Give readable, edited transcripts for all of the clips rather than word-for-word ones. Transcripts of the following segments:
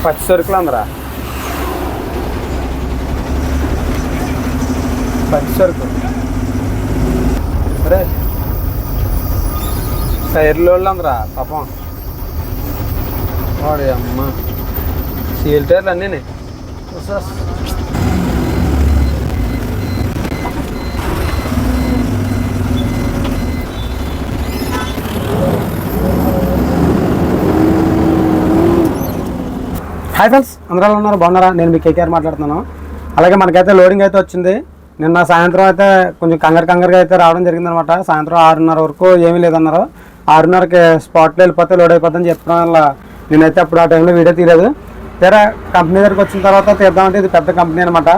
పచ్చి సరుకులు అందరా పచ్చి సరుకు అరే టైర్లు వాళ్ళు అందరా పాపం వాడి అమ్మ సీల్ టైర్లు అన్నీ హాయ్ ఫ్రెండ్స్, అందరూ ఉన్నారు బాగున్నారా? నేను మీ కేకేఆర్ మాట్లాడుతున్నాను. అలాగే మనకైతే లోడింగ్ అయితే వచ్చింది. నిన్న సాయంత్రం అయితే కొంచెం కంగారుగా అయితే రావడం జరిగిందనమాట. సాయంత్రం 6:30 వరకు ఏమీ లేదన్నారు. 6:30కి స్పాట్లో వెళ్ళిపోతే లోడ్ అయిపోతుందని చెప్తున్నాం వల్ల నేనైతే అప్పుడు ఆ టైంలో వీడియో తీయలేదు. తీరా కంపెనీ దగ్గరికి వచ్చిన తర్వాత తీద్దామంటే ఇది పెద్ద కంపెనీ అనమాట.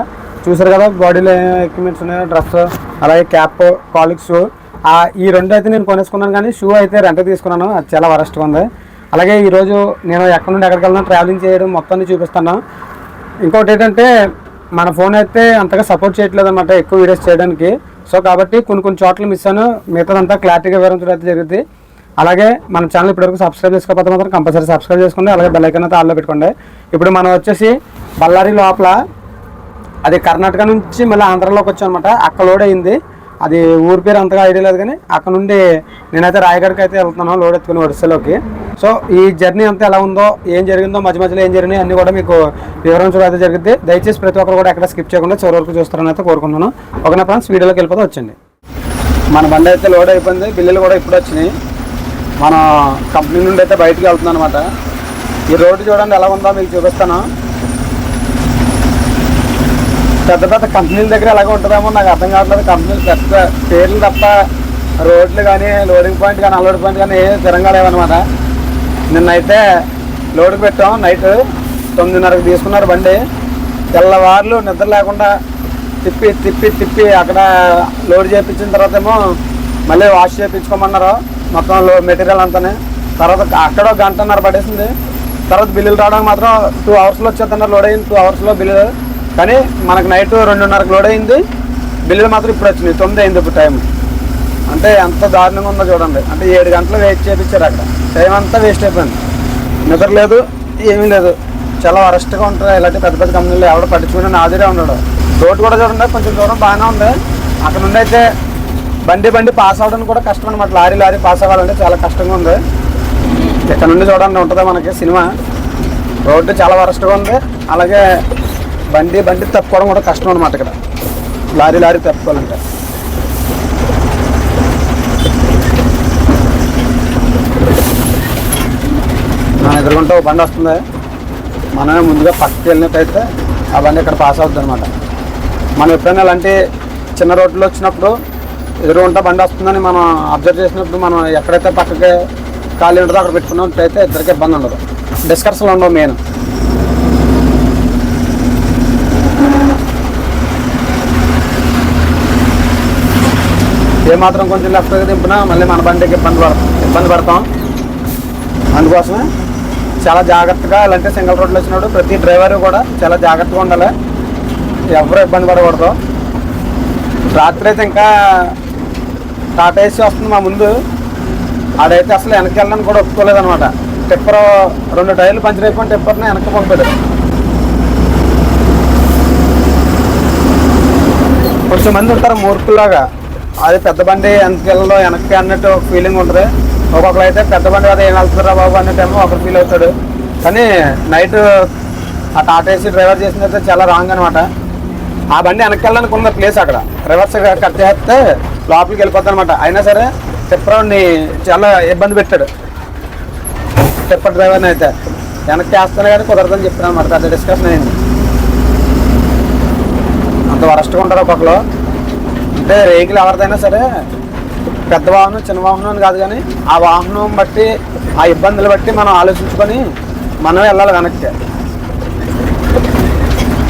చూసారు కదా, బాడీలో ఎక్విప్మెంట్స్ ఉన్నాయి, డ్రెస్, అలాగే క్యాప్, కాలిక్ షూ. ఈ రెండు అయితే నేను కొనేసుకున్నాను, కానీ షూ అయితే రెంట్కి తీసుకున్నాను. అది చాలా వరస్ట్గా ఉంది. అలాగే ఈరోజు నేను ఎక్కడి నుండి ఎక్కడికి వెళ్ళినా ట్రావెలింగ్ చేయడం మొత్తాన్ని చూపిస్తాను. ఇంకోటి ఏంటంటే మన ఫోన్ అయితే అంతగా సపోర్ట్ చేయట్లేదు అనమాట ఎక్కువ వీడియోస్ చేయడానికి. సో కాబట్టి కొన్ని చోట్ల మిస్ అయ్యాను. మిగతాదంతా క్లారిటీగా వివరించడం అయితే జరిగింది. అలాగే మన ఛానల్ ఇప్పటివరకు సబ్స్క్రైబ్ చేసుకోకపోతే మాత్రం కంపల్సరీ సబ్స్క్రైబ్ చేసుకోండి. అలాగే బెల్ ఐకాన్ అయితే ఆల్లో పెట్టుకోండి. ఇప్పుడు మనం వచ్చేసి బళ్ళారి లోపల, అది కర్ణాటక నుంచి మళ్ళీ ఆంధ్రాలోకి వచ్చాం అనమాట. అక్కడ లోడ్ అయింది. అది ఊరి పేరు అంతగా ఐడియా లేదు, కానీ అక్కడ నుండి నేనైతే రాయగఢకి అయితే వెళ్తున్నాను లోడ్ ఎత్తుకుని ఒడిస్సాలోకి. సో ఈ జర్నీ అంతా ఎలా ఉందో, ఏం జరిగిందో, మధ్యలో ఏం జరిగినాయి అన్నీ కూడా మీకు వివరించడం అయితే జరిగింది. దయచేసి ప్రతి ఒక్కరు కూడా ఎక్కడ స్కిప్ చేయకుండా చివరి వరకు చూస్తారని అయితే కోరుకుంటున్నాను. ఓకేనా ఫ్రెండ్స్, వీడియోలోకి వెళ్ళిపోతే వచ్చండి. మన బండి అయితే లోడ్ అయిపోయింది. బిల్లులు కూడా ఇప్పుడు వచ్చినాయి. మన కంపెనీ నుండి అయితే బయటికి వెళ్తున్నాను అనమాట. ఈ రోడ్డు చూడండి ఎలా ఉందో మీకు చూపిస్తాను. పెద్ద కంపెనీల దగ్గర ఎలాగ ఉంటుందేమో నాకు అర్థం కావట్లేదు. కంపెనీలు పెద్ద పేర్లు తప్ప రోడ్లు కానీ, లోడింగ్ పాయింట్ కానీ, అన్లోడ్ పాయింట్ కానీ ఏం స్థిరంగా లేవన్నమాట. నిన్నైతే లోడ్కి పెట్టాం. నైట్ 9:30కి తీసుకున్నారు బండి. తెల్లవారులు నిద్ర లేకుండా తిప్పి అక్కడ లోడ్ చేయించిన తర్వాత ఏమో మళ్ళీ వాష్ చేయించుకోమన్నారు మొత్తం మెటీరియల్ అంతానే. తర్వాత అక్కడ 1.5 గంట పడేసింది. తర్వాత బిల్లులు రావడానికి మాత్రం 2 అవర్స్లో వచ్చేస్తున్నారు. లోడ్ అయింది 2 అవర్స్లో బిల్లు. కానీ మనకు నైట్ 2:30కి లోడ్ అయింది. బిల్లులు మాత్రం ఇప్పుడు వచ్చినాయి. 9 అయింది ఇప్పుడు టైం. అంటే ఎంత దారుణంగా ఉందో చూడండి. అంటే 7 గంటలు వెయిట్ చేయించారు. అక్కడ టైం అంతా వేస్ట్ అయిపోయింది. నిద్ర లేదు, ఏమీ లేదు. చాలా వరస్ట్గా ఉంటాయి ఇలాంటి పెద్ద కంపెనీలు. ఎవడో పట్టించుకుని నాదిరే ఉన్నాడు. రోడ్ కూడా చూడండి, కొంచెం దూరం బాగానే ఉంది. అక్కడ నుండి అయితే బండి పాస్ అవ్వడానికి కూడా కష్టం అనమాట. లారీ పాస్ అవ్వాలంటే చాలా కష్టంగా ఉంది. ఇక్కడ నుండి చూడండి ఉంటుందా మనకి సినిమా. రోడ్డు చాలా వరస్ట్గా ఉంది. అలాగే బండి తప్పుకోవడం కూడా కష్టం అనమాట. ఇక్కడ లారీ తప్పుకోవాలంటే. మన ఎదురుకుంటే ఒక బండి వస్తుంది. మనమే ముందుగా పక్కకి వెళ్ళినట్టయితే ఆ బండి ఇక్కడ పాస్ అవుతుంది అనమాట. మనం ఎప్పుడైనా అలాంటి చిన్న రోడ్లు వచ్చినప్పుడు ఎదురుకుంటా బండి వస్తుందని మనం అబ్జర్వ్ చేసినప్పుడు మనం ఎక్కడైతే పక్కకి ఖాళీ ఉంటుందో అక్కడ పెట్టుకున్నట్టయితే ఇద్దరికి ఇబ్బంది ఉండదు. డిస్కషన్లు ఉండవు. మెయిన్ ఏమాత్రం కొంచెం లెఫ్ట్గా దింపినా మళ్ళీ మన బండికి ఇబ్బంది పడతాం. అందుకోసమే చాలా జాగ్రత్తగా ఇలాంటి సింగిల్ రోడ్లు వచ్చినప్పుడు ప్రతి డ్రైవర్ కూడా చాలా జాగ్రత్తగా ఉండాలి. ఎవరు ఇబ్బంది పడకూడదు. రాత్రి అయితే ఇంకా టాటా ఏసీ వస్తుంది మా ముందు. ఆడైతే అసలు వెనక్కి వెళ్ళడానికి కూడా ఒప్పుకోలేదు అనమాట. టిప్పర్ 2 టైర్లు పంచర్ అయిపోయిన టిప్పర్ని వెనక్కి పంపాడు. కొంచెం మంది ఉంటారు మూర్ఖులాగా. అది పెద్ద బండి వెనక్కి వెళ్ళలో వెనక్కి అన్నట్టు ఒక ఫీలింగ్ ఉంటుంది. ఒక్కొక్కరు అయితే పెద్ద బండి కదా ఏం వెళ్తుందిరా బాబు అన్నట్టేమో ఒకరు ఫీల్ అవుతాడు. కానీ నైట్ ఆ టాటా ఏసీ డ్రైవర్ చేసినైతే చాలా రాంగ్ అనమాట. ఆ బండి వెనక్కి వెళ్ళడానికి ఉన్న ప్లేస్ అక్కడ రివర్స్ కట్ చేస్తే లోపలికి వెళ్ళిపోద్ది అనమాట. అయినా సరే టిప్పర్ని చాలా ఇబ్బంది పెట్టాడు. టిప్పర్ డ్రైవర్ని అయితే వెనక్కి వేస్తానే కానీ కుదరదని చెప్పాను అనమాట. పెద్ద డిస్కషన్ అయింది. అంత వరస్ట్గా ఉంటారు ఒక్కొక్కరు. అంటే వెహికల్ ఎవరిదైనా సరే పెద్ద వాహనం చిన్న వాహనం అని కాదు, కానీ ఆ వాహనం బట్టి ఆ ఇబ్బందులు బట్టి మనం ఆలోచించుకొని మనమే వెళ్ళాలి వెనక్కి.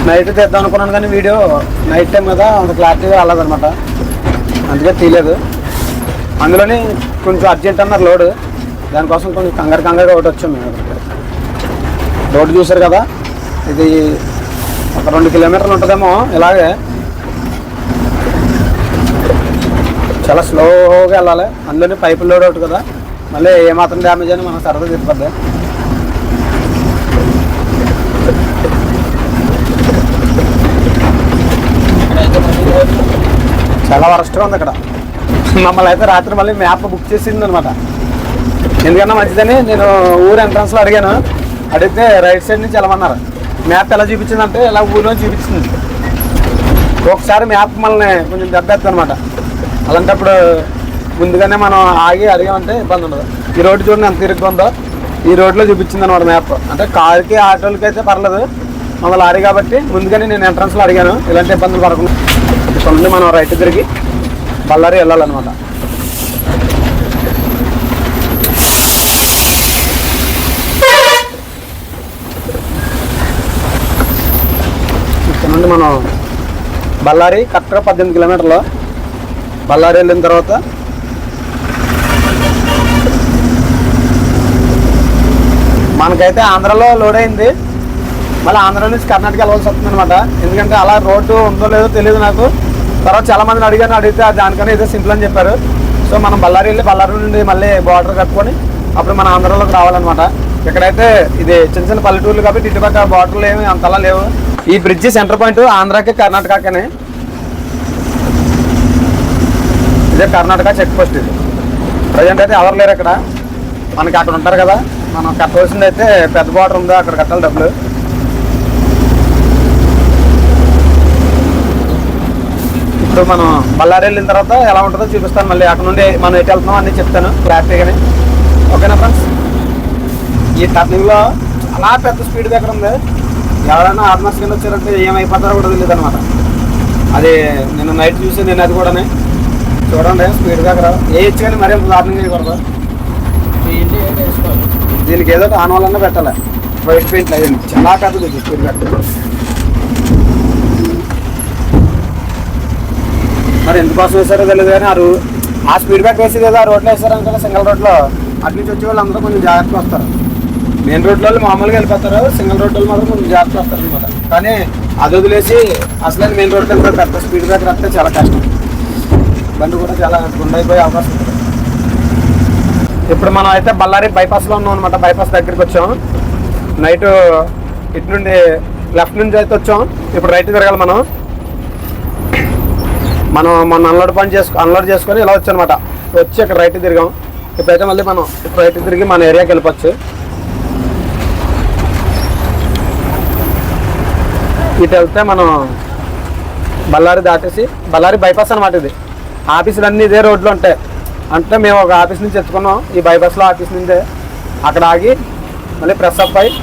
నైట్ తీద్దాం అనుకున్నాను కానీ వీడియో నైట్ టైం కదా అంత క్లారిటీగా వెళ్ళదనమాట. అందుకే తీయలేదు. అందులోని కొంచెం అర్జెంట్ అన్నారు లోడ్. దానికోసం కొంచెం కంగారుగా ఒకటి వచ్చాం మేము. రోడ్డు చూసారు కదా, ఇది ఒక 2 కిలోమీటర్లు ఉంటుందేమో. ఇలాగే చాలా స్లోగా వెళ్ళాలి. అందులోనే పైపులు లోడ్ అవుతుంది కదా, మళ్ళీ ఏమాత్రం డ్యామేజ్ అని మనం సరదా తిప్పద్ది. చాలా వరస్ట్గా ఉంది అక్కడ. మమ్మల్ని అయితే రాత్రి మళ్ళీ మ్యాప్ బుక్ చేసింది అనమాట. ఎందుకన్నా మంచిదని నేను ఊరు ఎంట్రన్స్లో అడిగాను. అడిగితే రైట్ సైడ్ నుంచి వెళ్ళమన్నారు. మ్యాప్ ఎలా చూపించిందంటే ఇలా ఊరిలో చూపించింది. ఒకసారి మ్యాప్ మనల్ని కొంచెం దెబ్బెత్తుంది అనమాట. అలాంటప్పుడు ముందుగానే మనం ఆగి అడిగామంటే ఇబ్బంది ఉండదు. ఈ రోడ్డు చూడండి ఎంత తిరిగి ఉందో. ఈ రోడ్లో చూపించింది అనమాట మ్యాప్. అంటే కార్కి ఆటోలకి అయితే పర్లేదు, మన లారీ కాబట్టి ముందుగానే నేను ఎంట్రన్స్లో అడిగాను ఇలాంటి ఇబ్బందులు పడకుండా. ఇక్కడ నుండి మనం రైట్ తిరిగి బళ్ళారి వెళ్ళాలన్నమాట. ఇక్కడ నుండి మనం బళ్ళారి కరెక్ట్గా 18 కిలోమీటర్లు. బళ్ళారి వెళ్ళిన తర్వాత మనకైతే ఆంధ్రాలో లోడ్ అయింది. మళ్ళీ ఆంధ్ర నుంచి కర్ణాటక వెళ్ళవలసి వస్తుంది అనమాట. ఎందుకంటే అలా రోడ్డు ఉందో లేదో తెలియదు నాకు. తర్వాత చాలా మందిని అడిగితే దానికన్నా ఇదే సింపుల్ అని చెప్పారు. సో మనం బళ్ళారి వెళ్ళి బళ్ళారి నుండి మళ్ళీ బార్డర్ కట్టుకొని అప్పుడు మన ఆంధ్రాలోకి రావాలన్నమాట. ఇక్కడైతే ఇది చిన్న చిన్న పల్లెటూర్లు కాబట్టి ఇటుపక్క బార్డర్లు ఏమి అంతలా లేవు. ఈ బ్రిడ్జి సెంటర్ పాయింట్ ఆంధ్రాకి కర్ణాటకనే. ఇదే కర్ణాటక చెక్ పోస్ట్. ఇది ప్రజెంట్ అయితే ఎవరు లేరు ఇక్కడ. మనకి అక్కడ ఉంటారు కదా, మనం కట్టవలసింది అయితే పెద్ద బార్డర్ ఉందో అక్కడ కట్టాలి డబ్బులు. ఇప్పుడు మనం బళ్ళారి వెళ్ళిన తర్వాత ఎలా ఉంటుందో చూపిస్తాను. మళ్ళీ అక్కడ నుండి మనం ఎటు వెళ్తున్నాం అన్నీ చెప్తాను క్లారిటీగానే. ఓకేనా ఫ్రెండ్స్? ఈ టర్నింగ్లో చాలా పెద్ద స్పీడ్ దగ్గర ఉంది. ఎవరైనా ఆర్మర్స్ కింద వచ్చారంటే ఏమైపోతారో కూడా తెలియదు అనమాట. అది నేను నైట్ చూసి నేను అది కూడా చూడండి స్పీడ్ దగ్గర వేయచ్చు కానీ మరీ దారుణంగా చేయకూడదు. దీనికి ఏదో ఆనవాళ్ళన్నా పెట్టాలి. వైట్ పెయింట్ అయ్యింది చాలా పెద్దది స్పీడ్ బ్రేకర్. మరి ఎందుకోసం వేసారో తెలియదు కానీ ఆ స్పీడ్ బ్రేక్ వేసి కదా ఆ రోడ్లో వేసారనుకుంటే సింగిల్ రోడ్లో అటు నుంచి వచ్చే వాళ్ళు అందరూ కొంచెం జాగ్రత్తగా వస్తారు. మెయిన్ రోడ్లో మామూలుగా వెళ్ళిపోతారు, సింగిల్ రోడ్లో మాత్రం కొంచెం జాగ్రత్తగా వస్తారు అనమాట. కానీ అది వదిలేసి అసలు మెయిన్ రోడ్లో వెళ్తారు. పెద్ద స్పీడ్ బ్రేకర్ వస్తే చాలా కష్టం. బండి కూడా చాలా గుండైపోయే అవకాశం ఉంటుంది. ఇప్పుడు మనం అయితే బళ్ళారి బైపాస్లో ఉన్నాం అనమాట. బైపాస్ దగ్గరికి వచ్చాం. నైట్ ఇటు నుండి లెఫ్ట్ నుంచి అయితే వచ్చాం. ఇప్పుడు రైట్ తిరగాలి మనం. మొన్న అన్లోడ్ చేసుకొని ఇలా వచ్చానమాట. వచ్చి ఇక్కడ రైట్ తిరిగాం. ఇప్పుడైతే మళ్ళీ మనం ఇప్పుడు రైట్ తిరిగి మన ఏరియాకి వెళ్ళిపోవచ్చు. ఇటు వెళ్తే మనం బళ్ళారి దాటేసి బళ్ళారి బైపాస్ అనమాట. ఇది ఆఫీసులు అన్నీ ఇదే రోడ్లో ఉంటాయి. అంటే మేము ఒక ఆఫీస్ నుంచి ఎత్తుకున్నాం. ఈ బైపాస్లో ఆఫీస్ నుంచే అక్కడ ఆగి మళ్ళీ ప్రెస్ అప్ అయ్యి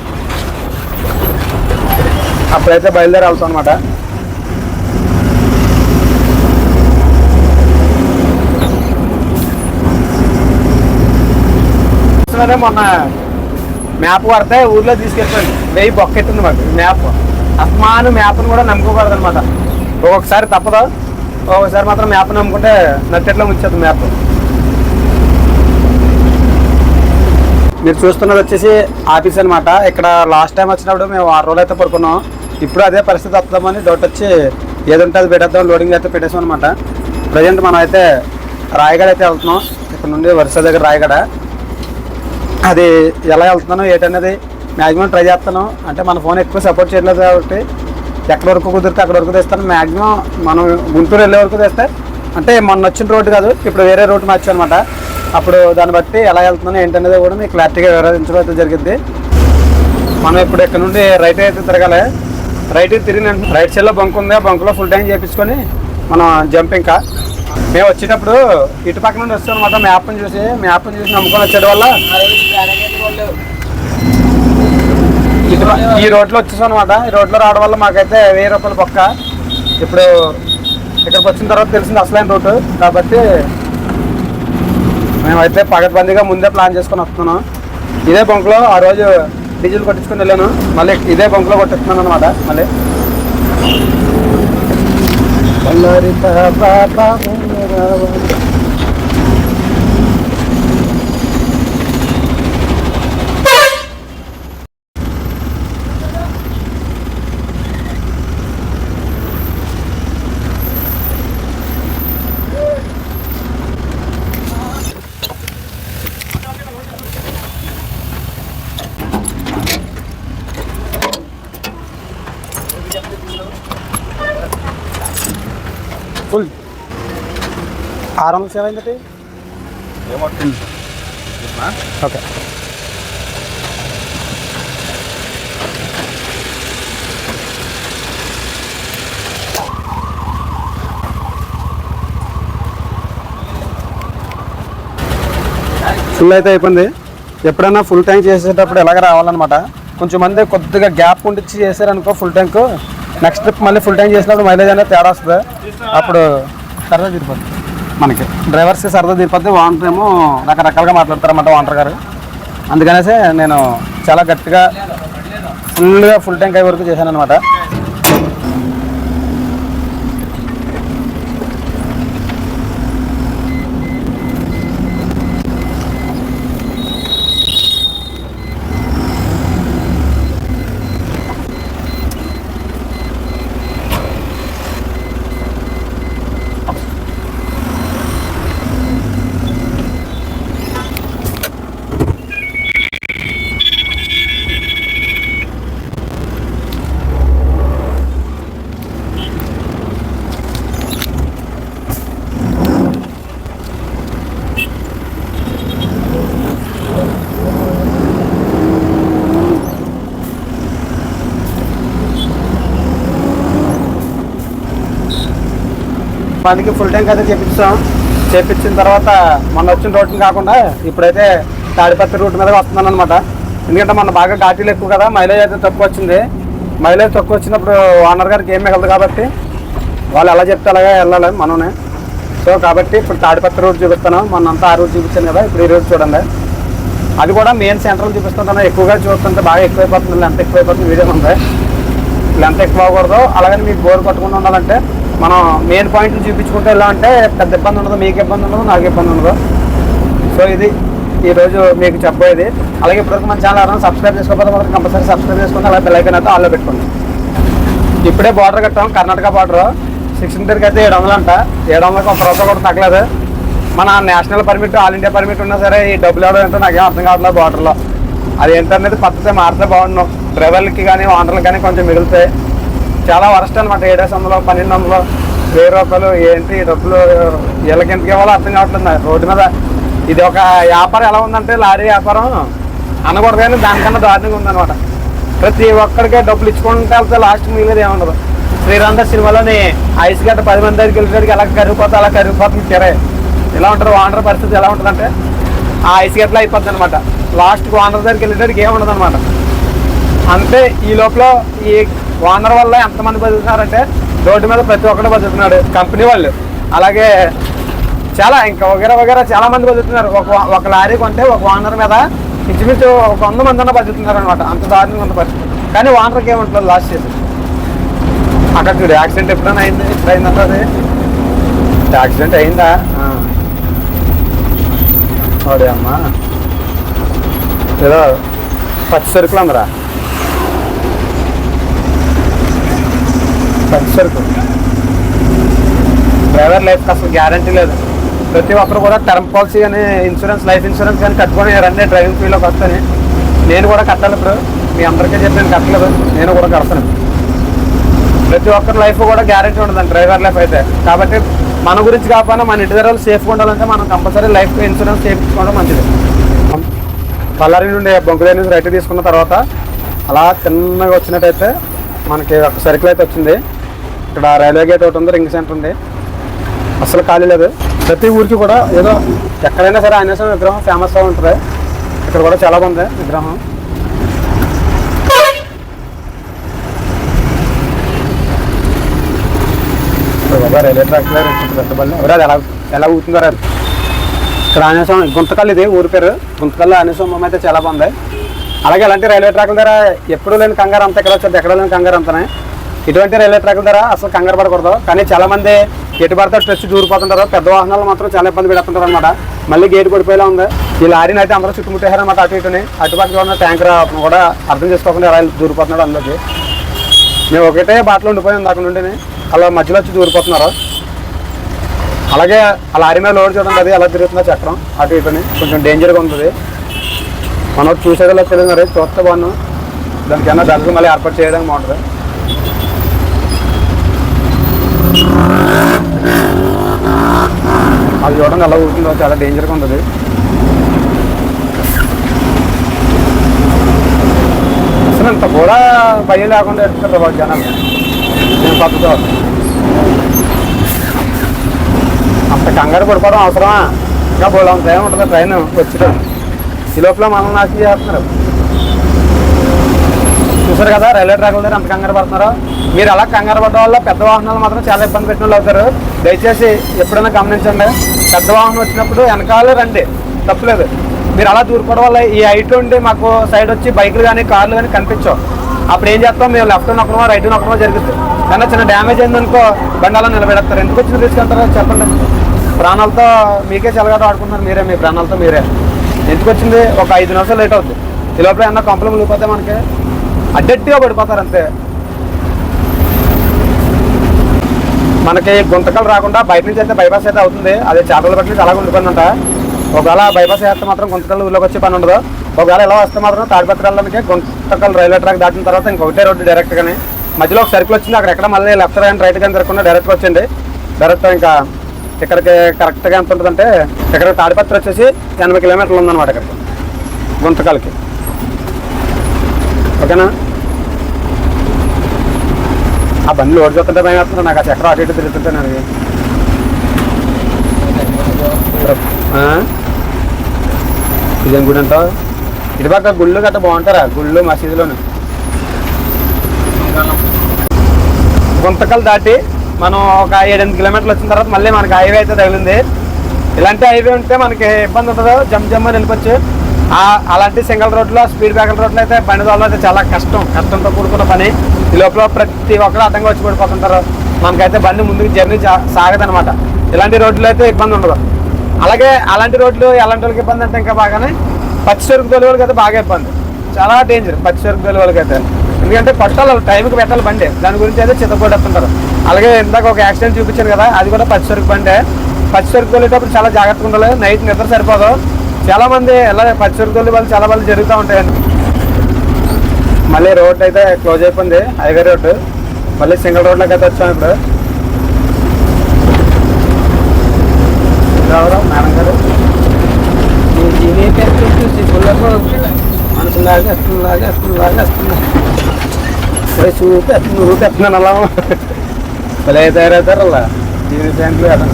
అప్పుడైతే బయలుదేరి వెళ్తాం అనమాట. మొన్న మ్యాప్ పడితే ఊర్లో తీసుకెళ్ళిపోయింది. 1000 బొక్కెట్టింది మాకు మ్యాప్. అస్మాను మ్యాప్ను కూడా నమ్ముకోకూడదు అనమాట. ఒక్కొక్కసారి తప్పదు, ఒక్కొక్కసారి మాత్రం మ్యాప్ నమ్ముకుంటే నట్టెట్లో ముంచేది మ్యాప్. మీరు చూస్తున్నది వచ్చేసి ఆఫీస్ అనమాట. ఇక్కడ లాస్ట్ టైం వచ్చినప్పుడు మేము 6 రోజులు అయితే పడుకున్నాం. ఇప్పుడు అదే పరిస్థితి వస్తుందని డౌట్ వచ్చి ఏదంటే అది పెట్టేద్దాం, లోడింగ్ అయితే పెట్టేసాం అనమాట. ప్రజెంట్ మనం అయితే రాయగడ అయితే వెళ్తున్నాం. ఇక్కడ నుండి వరుస దగ్గర రాయగడ. అది ఎలా వెళ్తున్నాను ఏంటనేది మ్యాక్సిమం ట్రై చేస్తాను. అంటే మన ఫోన్ ఎక్కువ సపోర్ట్ చేయట్లేదు కాబట్టి ఎక్కడి వరకు కుదిరితే అక్కడ వరకు తెస్తాను. మ్యాక్సిమం మనం గుంటూరు వెళ్ళే వరకు తెస్తే, అంటే మొన్న వచ్చిన రోడ్డు కాదు, ఇప్పుడు వేరే రోడ్డు మార్చాను అనమాట. అప్పుడు దాన్ని బట్టి ఎలా వెళ్తున్నాను ఏంటనేది కూడా మీకు క్లారిటీగా వివరించడం అయితే జరిగింది. మనం ఇప్పుడు ఇక్కడ నుండి రైట్ అయితే తిరగాలి. రైట్ తిరిగి రైట్ సైడ్లో బంక్ ఉంది. ఆ బంకులో ఫుల్ ట్యాంక్ చేయించుకొని మనం జంప్. ఇంకా మేము వచ్చేటప్పుడు ఇటు పక్క నుండి వస్తాం అనమాట. మ్యాప్ని చూసి నమ్ముకొని వచ్చేది వల్ల ఈ రోడ్లో వచ్చేసాం అనమాట. ఈ రోడ్లో రావడం వల్ల మాకైతే 1000 రూపాయలు పక్క. ఇప్పుడు ఇక్కడికి వచ్చిన తర్వాత తెలిసింది అసలైన రూట్ కాబట్టి మేమైతే పగడ్బందీగా ముందే ప్లాన్ చేసుకొని వస్తున్నాం. ఇదే బంక్లో ఆ రోజు డీజిల్ కొట్టించుకొని వెళ్ళాను. మళ్ళీ ఇదే బంక్లో కొట్టిస్తున్నాను అనమాట. మళ్ళీ ఫుల్ 600 సేవ్ అయిందండి. ఓకే. ఫుల్ అయితే అయిపోయింది. ఎప్పుడైనా ఫుల్ ట్యాంక్ చేసేటప్పుడు ఎలాగ రావాలన్నమాట. కొంచెం మంది కొద్దిగా గ్యాప్ ఉండిచ్చి చేశారనుకో ఫుల్ ట్యాంక్, నెక్స్ట్ ట్రిప్ మళ్ళీ ఫుల్ ట్యాంక్ చేసినప్పుడు మైలేజ్ అనేది తేడా వస్తుంది. అప్పుడు సరదా తీరిపోద్ది మనకి, డ్రైవర్స్కి సరదా తీరిపోద్ది. ఓనర్ ఏమో రకరకాలుగా మాట్లాడతారన్నమాట ఓనర్ గారు. అందుకనేసి నేను చాలా గట్టిగా ఫుల్గా ఫుల్ ట్యాంక్ అయ్యే వరకు చేశాను అనమాట. మందికి ఫుల్ ట్యాంక్ అయితే చేపించిన తర్వాత మొన్న వచ్చిన రోడ్ని కాకుండా ఇప్పుడైతే తాడిపత్రి రూట్ మీద వస్తున్నాను అనమాట. ఎందుకంటే మన బాగా ఘాటీలు ఎక్కువ కదా, మైలేజ్ అయితే తక్కువ వచ్చింది. మైలేజ్ తక్కువ వచ్చినప్పుడు ఓనర్ గారికి ఏం మిగలదు కాబట్టి వాళ్ళు ఎలా చెప్తే అలాగే వెళ్ళాలి మనమే. సో కాబట్టి ఇప్పుడు తాడిపత్రి రూట్ చూపిస్తాను. మొన్నంతా ఆ రూట్ చూపించాను కదా, ఇప్పుడు ఈ రూట్ చూడండి. అది కూడా మెయిన్ సెంట్రల్ చూపిస్తుంటాను. ఎక్కువగా చూస్తుంటే బాగా ఎక్కువైపోతుంది, లెంత్ ఎక్కువైపోతుంది. వీడియో ఉంది, లెంత్ ఎక్కువ అవ్వకూడదు. అలాగని మీకు బోర్ కొట్టకుండా ఉండాలంటే మనం మెయిన్ పాయింట్లు చూపించుకుంటే ఎలా అంటే పెద్ద ఇబ్బంది ఉండదు, మీకు ఇబ్బంది ఉండదు, నాకు ఇబ్బంది ఉండదు. సో ఇది ఈరోజు మీకు చెప్పేది. అలాగే ఇప్పటివరకు మన ఛానల్ ఎవరైనా సబ్స్క్రైబ్ చేసుకోకపోతే మాత్రం కంపల్సరీ సబ్స్క్రైబ్ చేసుకుంటే అలాగే బెల్ ఐకాన్ అయితే ఆల్లో పెట్టుకోండి. ఇప్పుడే బార్డర్ కట్టాం, కర్ణాటక బార్డర్. 600కి అయితే 700 అంట. 700కి ఒక రూపాయి కూడా తగ్గలేదు. మన national permit, all India permit ఉన్నా సరే ఈ డబ్బులు ఎవడో ఏంటో నాకేం అర్థం కావట్లేదు. బార్డర్లో అది ఏంటనేది పద్ధతి మారితే బాగున్నాం. డ్రైవర్లకి కానీ ఓనర్లకి కానీ కొంచెం మిగులుతాయి. చాలా వరస్ట్ అనమాట. 700, 1200, 1000 రూపాయలు ఏంటి డబ్బులు వీళ్ళకి ఎందుకు ఇవ్వాలో అర్థం కావట్లేదు. రోడ్డు మీద ఇది ఒక వ్యాపారం ఎలా ఉందంటే లారీ వ్యాపారం అనకూడదు కానీ దానికన్నా దారుణంగా ఉందన్నమాట. ప్రతి ఒక్కడికే డబ్బులు ఇచ్చుకుంటే వెళ్తే లాస్ట్ మిగిలేదు ఏముండదు. శ్రీరాంధర్ సినిమాలోని ఐస్ గడ్డ 10 మంది దగ్గరికి వెళ్ళేసరికి ఎలా కరిగిపోతే అలా కరిగిపోతుంది కిరే. ఎలా ఉంటారు ఓనర్ పరిస్థితి ఎలా ఉంటుందంటే ఆ ఐస్ గడ్డలో అయిపోద్ది అనమాట. లాస్ట్కి ఓనర్ దగ్గరికి వెళ్ళేసరికి ఏముండదు అనమాట. అంతే. ఈ లోపల ఈ ఓనర్ వల్ల ఎంతమంది బతుకుతున్నారంటే రోడ్డు మీద ప్రతి ఒక్కరు బతుకుతున్నాడు, కంపెనీ వాళ్ళు, అలాగే చాలా ఇంకా వగేరా చాలా మంది బతుకుతున్నారు. ఒక లారీ కొంటే ఒక ఓనర్ మీద ఇంచుమించు 100 మంది అన్న బతుకుతున్నారు అనమాట. అంత దారుణంగా ఉన్న పరిస్థితి. కానీ ఓనర్కి ఏముంటుంది లాస్ట్ చేసి. అక్కడ చూడు యాక్సిడెంట్ ఎప్పుడైనా అయింది, ఇప్పుడు అయిందంట. అది యాక్సిడెంట్ అయిందా? ఓడే అమ్మా, ఏదో పచ్చి సరుకులు అందరా, పచ్చి సరుకు. డ్రైవర్ లైఫ్కి అసలు గ్యారంటీ లేదు. ప్రతి ఒక్కరు కూడా టర్మ్ పాలసీ కానీ ఇన్సూరెన్స్, లైఫ్ ఇన్సూరెన్స్ కానీ కట్టుకొని రండి డ్రైవింగ్ ఫీల్డ్లోకి వస్తాను. నేను కూడా కట్టాలి. ఇప్పుడు మీ అందరికీ చెప్పి నేను కట్టలేదు, నేను కూడా కడతాను. ప్రతి ఒక్కరి లైఫ్ కూడా గ్యారంటీ ఉండదండి డ్రైవర్ లైఫ్ అయితే. కాబట్టి మన గురించి కాకపోయినా మన ఇంటి దగ్గర సేఫ్గా ఉండాలంటే మనం కంపల్సరీ లైఫ్ ఇన్సూరెన్స్ చేయించుకోవడం మంచిది. పల్లారి నుండి బొంకుదేవి నుంచి రైట్ తీసుకున్న తర్వాత అలా చిన్నగా వచ్చినట్టయితే మనకి ఒక సర్కిల్ అయితే వచ్చింది. ఇక్కడ రైల్వే గేట్ ఒకటి ఉంది, రింగ్ సెంటర్ ఉంది, అసలు ఖాళీ లేదు. ప్రతి ఊరికి కూడా ఏదో ఎక్కడైనా సరే ఆంజనేయ స్వామి విగ్రహం ఫేమస్గా ఉంటుంది. ఇక్కడ కూడా చాలా బాగుంది విగ్రహం. బాబా రైల్వే ట్రాక్ పెద్దపల్లి ఎవరు అది ఎలా ఊతుందో రాదు. ఇక్కడ ఆంజనేయ స్వామి గుంతకల్, ఇది ఊరి పేరు గుంతకల్. ఆంజనేయ స్వామి అయితే చాలా బాగుంది. అలాగే ఇలాంటి రైల్వే ట్రాక్ల దగ్గర ఎప్పుడు లేని కంగారు అంతా ఇక్కడ వచ్చేది, ఎక్కడ లేని కంగారు అంతనే. ఇటువంటి రైల్వే ట్రాక్ల దగ్గర అసలు కంగారు పడకూడదు. కానీ చాలా మంది ఎటు పడితే స్ట్రెచ్ దూరిపోతుంటారు. పెద్ద వాహనాలు మాత్రం చాలా ఇబ్బంది పెడుతుంటారు అనమాట. మళ్ళీ గేట్ పడిపోయేలా ఉంది. ఈ లారీని అయితే అందరూ చుట్టుముట్టారనమాట. అటు ఇటుని అటుపక్కల ఉన్న ట్యాంకర్ కూడా అర్థం చేసుకోకుండా ఎలా దూరిపోతున్నాడు అందులోకి. మేము ఒకటే బాటలో ఉండిపోయింది అక్కడ నుండి, అలా మధ్యలో వచ్చి దూరిపోతున్నారు. అలాగే ఆ లారీ మీద లోడ్ చూడండి, అది ఎలా తిరుగుతుందో చక్రం అటు ఇటుని. కొంచెం డేంజర్గా ఉంటుంది. మనం చూసేది తెలియదు, మరి చూస్తే బాగున్నాం. దానికి ఏమన్నా దగ్గర మళ్ళీ ఏర్పాటు చేయడానికి బాగుంటుంది. అది చూడండి ఎలా ఊరుతుందో, చాలా డేంజర్గా ఉంటుంది. అసలు ఇంత కూడా భయం లేకుండా ఎడుతారు బాబు జనాలు. నేను పద్ధతితో అంత కంగారు పడిపోవడం అవసరమా? ఇంకా బోళ్ళ టైం ఉంటుంది ట్రైన్ వచ్చేటప్పుడు. ఈ లోపల మనం నాశనం చేస్తున్నారు. చూసారు కదా రైల్వే ట్రాక్ల దగ్గర అంత కంగారు పడుతున్నారు. మీరు అలా కంగారు పడ్డ వల్ల పెద్ద వాహనాలు మాత్రం చాలా ఇబ్బంది పెట్టిన వాళ్ళు అవుతారు. దయచేసి ఎప్పుడైనా గమనించండి, పెద్ద వాహనం వచ్చినప్పుడు వెనకాలే రండి, తప్పులేదు. మీరు అలా దూరిపోవడం వల్ల ఈ హైట్ ఉండి మాకు సైడ్ వచ్చి బైకులు కానీ కార్లు కానీ కనిపించవు. అప్పుడు ఏం చేస్తాం, మేము లెఫ్ట్ నొక్కడమో రైట్ నొక్కడమో జరుగుతుంది. కానీ చిన్న డ్యామేజ్ అయిందనుకో బండి అలా నిలబెడతారు. ఎందుకు వచ్చిన తీసుకెళ్తారో చెప్పండి. ప్రాణాలతో మీకే చెలగాట ఆడుకుంటున్నారు మీరే, మీ ప్రాణాలతో మీరే. ఎందుకు వచ్చింది? ఒక 5 నిమిషాలు లేట్ అవుతుంది. ఈ లోపల ఏమన్నా కంపలు మునిగిపోతే మనకి అడ్డెట్టిగా పడిపోతారు అంతే. మనకి గుంతకలు రాకుండా బయట నుంచి అయితే బైపాస్ అయితే అవుతుంది. అదే చేపల బట్టి అలాగే ఉండిపోయింది అంట. ఒకవేళ బైపాస్ వేస్తే మాత్రం గుంతకల్ ఊళ్ళోకి వచ్చే పని ఉండదు. ఒకవేళ ఎలా వస్తే మాత్రం తాడిపత్రి వెళ్ళడానికి గుంతకల్ రైల్వే ట్రాక్ దాటిన తర్వాత ఇంకొకటే రోడ్డు డైరెక్ట్ గానీ మధ్యలో ఒక సర్కిల్ వచ్చింది. అక్కడ ఎక్కడ మళ్ళీ లెఫ్ట్ కానీ రైట్ కానీ తిరగకుండా డైరెక్ట్గా వచ్చింది. డైరెక్ట్ ఇంకా ఇక్కడికి కరెక్ట్గా ఎంత ఉంటుందంటే ఇక్కడ తాడిపత్రి వచ్చేసి 80 కిలోమీటర్లు ఉందన్నమాట ఇక్కడికి గుంతకల్కి. ఓకేనా? ఆ బండ్లు ఓడి చూస్తుంటే భయం వేస్తున్నారు నాకు. ఆ చక్రం అటు ఇటు తిరుగుతుంటే నాకు. ఇదేం గుడి అంటావు? ఇటు పక్క గుళ్ళు గట్ట బాగుంటారా? గుళ్ళు మసీదులోను. గుంతకల్ దాటి మనం ఒక 7-8 కిలోమీటర్లు వచ్చిన తర్వాత మళ్ళీ మనకి హైవే అయితే తగిలింది. ఇలాంటి హైవే ఉంటే మనకి ఇబ్బంది ఉండదు, జమ్ అని వెళ్ళిపోవచ్చు. అలాంటి సింగిల్ రోడ్లో స్పీడ్ బ్రేకర్ రోడ్లు అయితే బండి తోలడం అయితే చాలా కష్టంతో కూడుకున్న పని. ఈ లోపల ప్రతి ఒక్కరు అడ్డంగా వచ్చి పడిపోతుంటారు. మనకైతే బండి ముందుకు జర్నీ సాగదనమాట. ఇలాంటి రోడ్లు అయితే ఇబ్బంది ఉండదు. అలాగే అలాంటి రోడ్లు ఎలాంటి వాళ్ళకి ఇబ్బంది అంటే ఇంకా బాగానే పచ్చి సరుకు తోలి వాళ్ళకి అయితే బాగా ఇబ్బంది, చాలా డేంజర్ పచ్చి సరుకు తోలి వాళ్ళకి అయితే. ఎందుకంటే పట్టాలి, టైంకి పెట్టాలి బండి. దాని గురించి అయితే చిత్తపడేస్తుంటారు. అలాగే ఇందాక ఒక యాక్సిడెంట్ చూపించాను కదా, అది కూడా పచ్చి సరుకు బండే. పచ్చి సరుకు తోలేటప్పుడు చాలా జాగ్రత్తగా ఉండాలి. నైట్ నిద్ర సరిపోదు. చాలా మంది ఎలా పచ్చి సరుకు తోలి వాళ్ళు చాలా మంది జరుగుతూ ఉంటాయండి. మళ్ళీ రోడ్ అయితే క్లోజ్ అయిపోయింది, హైవే రోడ్డు. మళ్ళీ సింగిల్ రోడ్లోకి అయితే వచ్చాం ఇప్పుడు. ఎవరు మేడం గారు మనసులాగా చూపెత్తున్నాను అలా భలే తయారవుతారు అలా జీనీ ప్యాంట్లు కదా.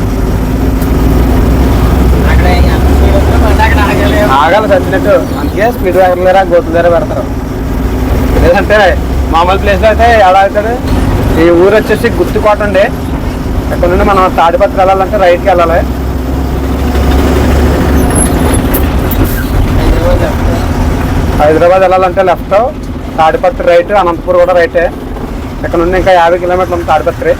ఆగాలి చచ్చినట్టు, అందుకే స్పీడ్ బ్రేకర్ లేరా గోతుల దగ్గర పెడతారు. లేదంటే మామూలు ప్లేస్లో అయితే ఎలా అవుతుంది. ఈ ఊరు వచ్చేసి గుర్తుకోట అండి. ఇక్కడ నుండి మనం తాడిపత్రి వెళ్ళాలంటే రైట్కి వెళ్ళాలి. హైదరాబాద్ వెళ్ళాలంటే లెఫ్ట్, తాడిపత్రి రైట్, అనంతపూర్ కూడా రైటే. ఇక్కడ నుండి ఇంకా 50 కిలోమీటర్లు ఉంది తాడిపత్రి.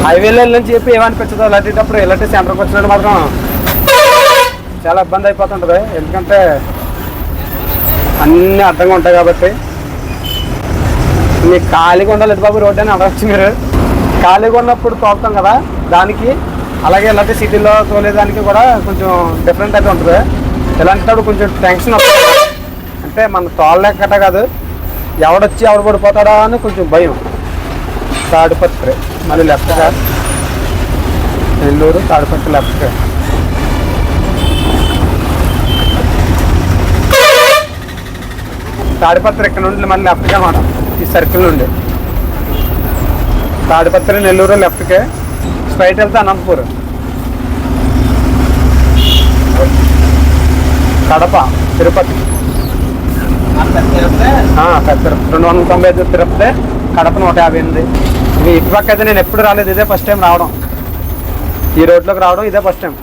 హైవేలో వెళ్ళని చెప్పి ఏమనిపించదు. ఇలాంటిటప్పుడు ఇలాంటి సెంటర్కి వచ్చినట్టు మాత్రం చాలా ఇబ్బంది అయిపోతుంటుంది. ఎందుకంటే అన్నీ అడ్డంగా ఉంటాయి కాబట్టి. మీకు ఖాళీగా ఉండాలి బాబు రోడ్డు అని అడగచ్చు. మీరు ఖాళీగా ఉన్నప్పుడు తోలుతాం కదా దానికి, అలాగే ఇలాంటి సిటీలో తోలేదానికి కూడా కొంచెం డిఫరెంట్ అయితే ఉంటుంది. ఇలాంటప్పుడు కొంచెం టెన్షన్ వస్తుంది. అంటే మన తోలలేకట కాదు, ఎవడొచ్చి ఎవడు పడిపోతాడా అని కొంచెం భయం. తాడిపత్రి మళ్ళీ లెఫ్ట్గా, నెల్లూరు తాడిపత్రి లెఫ్ట్గా. తాడిపత్రి ఇక్కడ నుండి మళ్ళీ లెఫ్ట్గా అన్నమాట. ఈ సర్కిల్ నుండి తాడిపత్రి నెల్లూరు లెఫ్ట్కే, స్ట్రైట్ వెళ్తే అనంతపూర్, కడప, తిరుపతి. 295 తిరుపతి, కడప 158. మీ ఇటుపక్క అయితే నేను ఎప్పుడు రాలేదు, ఇదే ఫస్ట్ టైం రావడం. ఈ రోడ్లోకి రావడం ఇదే ఫస్ట్ టైం.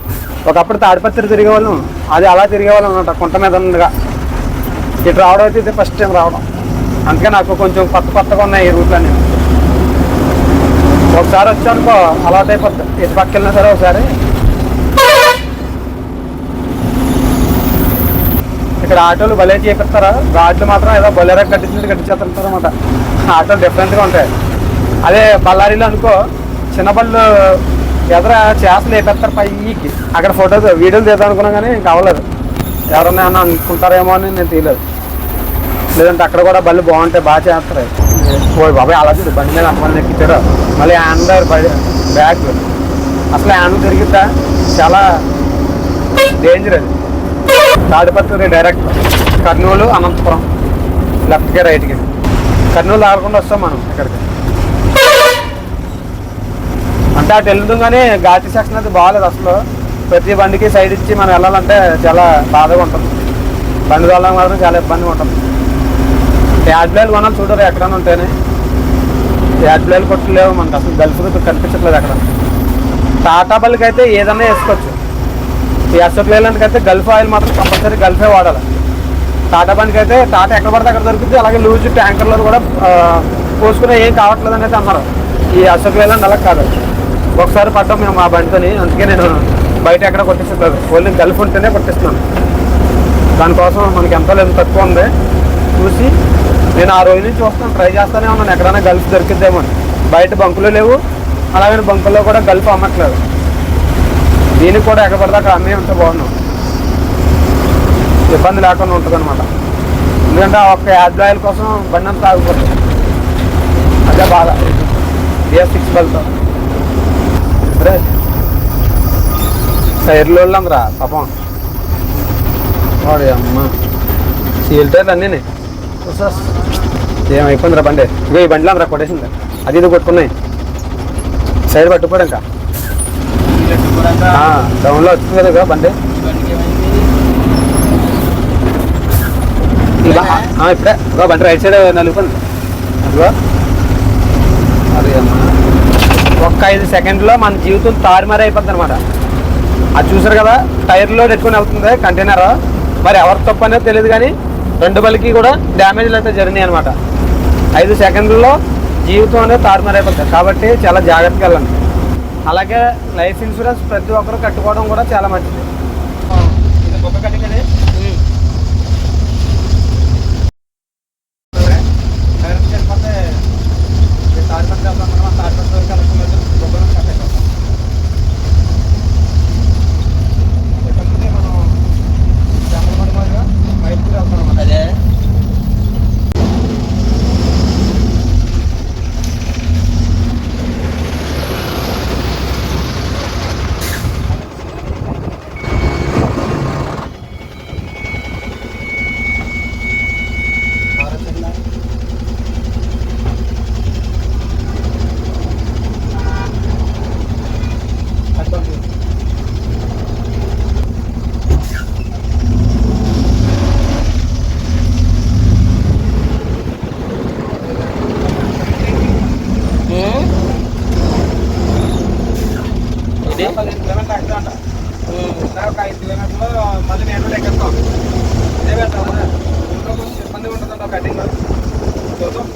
ఒకప్పుడు తాడిపత్రి తిరిగేవాళ్ళం, అది అలా తిరిగేవాళ్ళం అనమాట కుంట మీద ఉండగా. ఇటు రావడం అయితే ఇదే ఫస్ట్ టైం రావడం. అందుకే నాకు కొంచెం కొత్తగా ఉన్నాయి ఈ రూట్లన్నీ. ఒకసారి వచ్చానుకో అలవాటు అయిపోతుంది. ఇటు పక్క వెళ్ళినా సరే ఒకసారి ఇక్కడ ఆటోలు భలే చేపిస్తారా, ఘాట్లు మాత్రం ఏదో బొలెరో కట్టించినట్టు కట్టించేస్తారు అనమాట. ఆటోలు డిఫరెంట్గా ఉంటాయి. అదే బళ్ళారిలో అనుకో చిన్న బళ్ళు ఎదర చేస్తలు వేపేస్తారు పైకి. అక్కడ ఫోటోలు వీడియోలు తీద్దాం అనుకున్నాం కానీ ఇంకా అవ్వలేదు. ఎవరన్నా ఏమన్నా అనుకుంటారేమో అని నేను తీయలేదు. లేదంటే అక్కడ కూడా బళ్ళు బాగుంటాయి, బాగా చేస్తారు. ఓ బాబాయ్ అలా చూడు బండి మీద అంతమంది ఎక్కించారు. మళ్ళీ హ్యాండ్ బ్యాగ్ అసలు హ్యాండ్ తిరిగిద్దా, చాలా డేంజర్ అది. తాడిపత్రి డైరెక్ట్ కర్నూలు అనంతపురం లెఫ్ట్కి రైట్కి. కర్నూలు దాడకుండా వస్తాం మనం ఇక్కడికి. అంటే అటు వెళ్తుంది కానీ ఘాటి సెక్షన్ అది బాగాలేదు అసలు. ప్రతి బండికి సైడ్ ఇచ్చి మనం వెళ్ళాలంటే చాలా బాధగా ఉంటుంది. బండి వెళ్ళడానికి మాత్రం చాలా ఇబ్బందిగా ఉంటుంది. యాడ్బ్లేలు కొనాలి చూడరు ఎక్కడైనా ఉంటేనే. యాడ్బ్లేలు కొట్టలేవు మనకు అసలు. గల్ఫ్ కనిపించట్లేదు అక్కడ. టాటా బల్కి అయితే ఏదన్నా వేసుకోవచ్చు. ఈ అశోక్ లేలాండ్కి అయితే గల్ఫ్ ఆయిల్ మాత్రం కంపల్సరీ గల్ఫే వాడాలి. టాటా బండికి అయితే టాటా ఎక్కడ పడితే అక్కడ దొరుకుతుంది. అలాగే లూజ్ ట్యాంకర్లో కూడా పోసుకునే ఏం కావట్లేదు అనేది అన్నారు. ఈ అశోక్ లేలాండ్ అలా కాదు. ఒకసారి పడ్డాం మేము ఆ బండితోని, అందుకే నేను బయట ఎక్కడ కొట్టించట్లేదు. ఓన్లీ గల్ఫ్ ఉంటేనే కొట్టిస్తున్నాను. దానికోసం మనకి ఎంత లేదు తక్కువ ఉంది చూసి నేను ఆ రోజు నుంచి వస్తాను, ట్రై చేస్తానే ఉన్నాను ఎక్కడైనా గల్ఫ్ దొరికిద్దేమో అని. బయట బంకులు లేవు, అలాగే బంకుల్లో కూడా గల్ఫ్ అమ్మట్లేదు. దీనికి కూడా ఎక్కడ పడితే అక్కడ అమ్మే ఉంటే బాగున్నాం, ఇబ్బంది లేకుండా ఉంటుంది అనమాట. ఎందుకంటే ఒక్క యాడ్ ఆయిల్ కోసం బండి అంతా ఆగిపోతుంది. అదే బాధ. BS6 బల్తో ఇప్పుడే టైర్లు వాళ్ళందరా పాపం. వాడు అమ్మ సీల్ టైర్లు అన్నీ ఏమైపోయిందిరా బండి. ఇక ఈ బండిలో అందరా కొట్టేసింది. అది ఇది కొట్టుకున్నాయి. సైడ్ పట్టుకోడు ఇంకా డౌన్లో వచ్చింది కదా బండి. ఇప్పుడే బండి రైట్ సైడ్ నలుగుతుంది. అదిగో అది అమ్మా ఒక్క 5 సెకండ్లో మన జీవితం తారుమారు అయిపోద్ది అనమాట. అది చూసారు కదా టైర్లో పెట్టుకుని వెళ్తుంది కంటైనర్. మరి ఎవరు తప్పు అనేది తెలియదు కానీ 2 బలికి కూడా డ్యామేజ్లు అయితే జరిగినాయి అనమాట. 5 సెకండ్లలో జీవితం అనేది తారుమారు అయిపోతుంది. కాబట్టి చాలా జాగ్రత్తగా వెళ్ళండి. అలాగే లైఫ్ ఇన్సూరెన్స్ ప్రతి ఒక్కరు కట్టుకోవడం కూడా చాలా మంచిది. ఇది గొప్ప కట్టింది. ఒక 5 కిలోమీటర్లు మళ్ళీ నేను ఎక్కేస్తాం. ఇదే పెడతాం కదా, ఇంట్లో కొంచెం ఇబ్బంది ఉంటుందంట కటింగ్. చూద్దాం